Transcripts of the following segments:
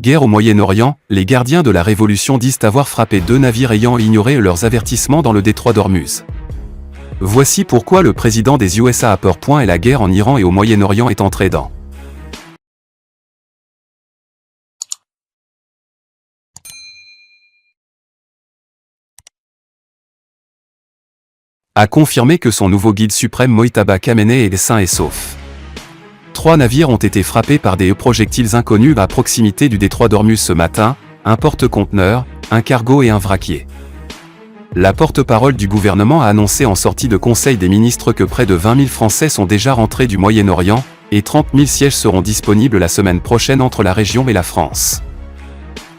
Guerre au Moyen-Orient, les gardiens de la Révolution disent avoir frappé 2 navires ayant ignoré leurs avertissements dans le détroit d'Ormuz. Voici pourquoi le président des USA a peur. Et la guerre en Iran et au Moyen-Orient est entrée dans. A confirmé que son nouveau guide suprême Mojtaba Khamenei est sain et sauf. 3 navires ont été frappés par des projectiles inconnus à proximité du détroit d'Ormuz ce matin, un porte-conteneurs, un cargo et un vraquier. La porte-parole du gouvernement a annoncé en sortie de Conseil des ministres que près de 20 000 Français sont déjà rentrés du Moyen-Orient, et 30 000 sièges seront disponibles la semaine prochaine entre la région et la France.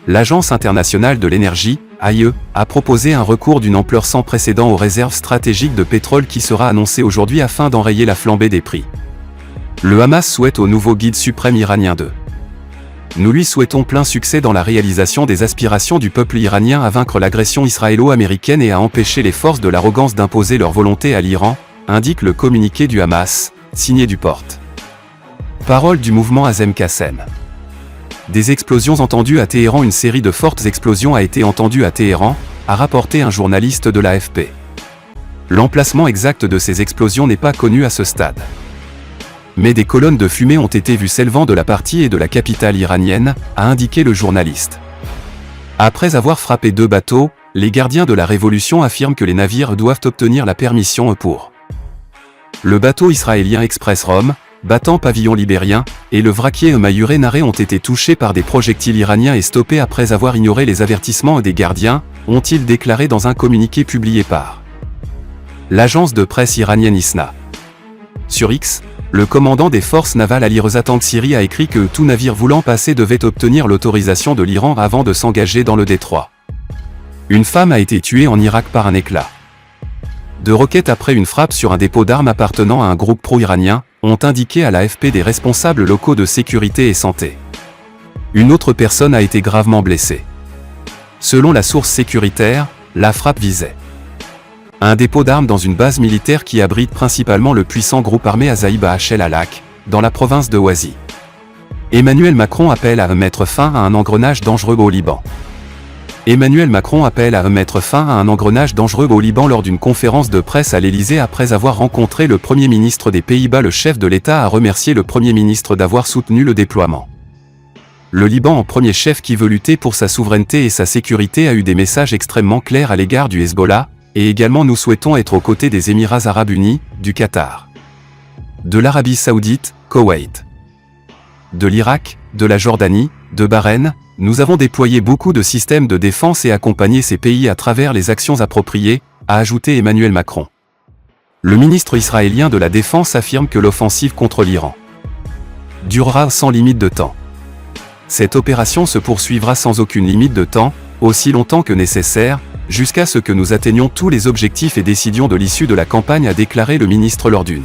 L'Agence internationale de l'énergie, AIE, a proposé un recours d'une ampleur sans précédent aux réserves stratégiques de pétrole qui sera annoncé aujourd'hui afin d'enrayer la flambée des prix. Le Hamas souhaite au nouveau guide suprême iranien de. Nous lui souhaitons plein succès dans la réalisation des aspirations du peuple iranien à vaincre l'agression israélo-américaine et à empêcher les forces de l'arrogance d'imposer leur volonté à l'Iran, indique le communiqué du Hamas, signé du porte-parole du mouvement Azem Qassem. Des explosions entendues à Téhéran. Une série de fortes explosions a été entendue à Téhéran, a rapporté un journaliste de l'AFP. L'emplacement exact de ces explosions n'est pas connu à ce stade. Mais des colonnes de fumée ont été vues s'élevant de la partie et de la capitale iranienne, a indiqué le journaliste. Après avoir frappé 2 bateaux, les gardiens de la Révolution affirment que les navires doivent obtenir la permission pour. Le bateau israélien Express Rome, battant pavillon libérien, et le vraquier Mayuré Naré ont été touchés par des projectiles iraniens et stoppés après avoir ignoré les avertissements des gardiens, ont-ils déclaré dans un communiqué publié par l'agence de presse iranienne ISNA. Sur X, le commandant des forces navales Ali Reza Tangsiri a écrit que tout navire voulant passer devait obtenir l'autorisation de l'Iran avant de s'engager dans le détroit. Une femme a été tuée en Irak par un éclat de roquette après une frappe sur un dépôt d'armes appartenant à un groupe pro-iranien, ont indiqué à l'AFP des responsables locaux de sécurité et santé. Une autre personne a été gravement blessée. Selon la source sécuritaire, la frappe visait un dépôt d'armes dans une base militaire qui abrite principalement le puissant groupe armé Azaïb Hachel Alak, dans la province de Wazi. Emmanuel Macron appelle à mettre fin à un engrenage dangereux au Liban. Emmanuel Macron appelle à mettre fin à un engrenage dangereux au Liban lors d'une conférence de presse à l'Élysée après avoir rencontré le Premier ministre des Pays-Bas. Le chef de l'État a remercié le Premier ministre d'avoir soutenu le déploiement. Le Liban, en premier chef qui veut lutter pour sa souveraineté et sa sécurité, a eu des messages extrêmement clairs à l'égard du Hezbollah, et également nous souhaitons être aux côtés des Émirats arabes unis, du Qatar, de l'Arabie saoudite, Koweït, de l'Irak, de la Jordanie, de Bahreïn. Nous avons déployé beaucoup de systèmes de défense et accompagné ces pays à travers les actions appropriées, a ajouté Emmanuel Macron. Le ministre israélien de la Défense affirme que l'offensive contre l'Iran durera sans limite de temps. Cette opération se poursuivra sans aucune limite de temps, aussi longtemps que nécessaire, jusqu'à ce que nous atteignions tous les objectifs et décidions de l'issue de la campagne, a déclaré le ministre lors d'une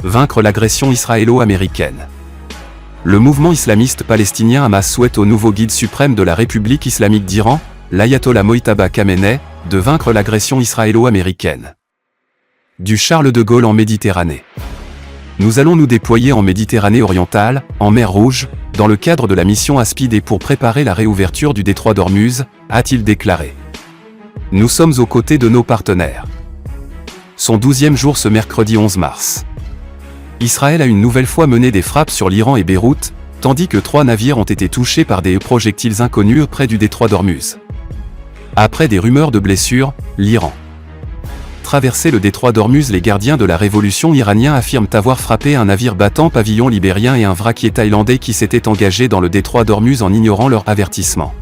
vaincre l'agression israélo-américaine. Le mouvement islamiste palestinien Hamas souhaite au nouveau guide suprême de la République islamique d'Iran, l'ayatollah Mojtaba Khamenei, de vaincre l'agression israélo-américaine. Du Charles de Gaulle en Méditerranée. Nous allons nous déployer en Méditerranée orientale, en mer Rouge, dans le cadre de la mission Aspide pour préparer la réouverture du détroit d'Ormuz, a-t-il déclaré. Nous sommes aux côtés de nos partenaires. Son 12e jour ce mercredi 11 mars. Israël a une nouvelle fois mené des frappes sur l'Iran et Beyrouth, tandis que 3 navires ont été touchés par des projectiles inconnus près du détroit d'Ormuz. Après des rumeurs de blessures, l'Iran traversait le détroit d'Ormuz. Les gardiens de la révolution iranien affirment avoir frappé un navire battant pavillon libérien et un vraquier thaïlandais qui s'était engagé dans le détroit d'Ormuz en ignorant leur avertissement.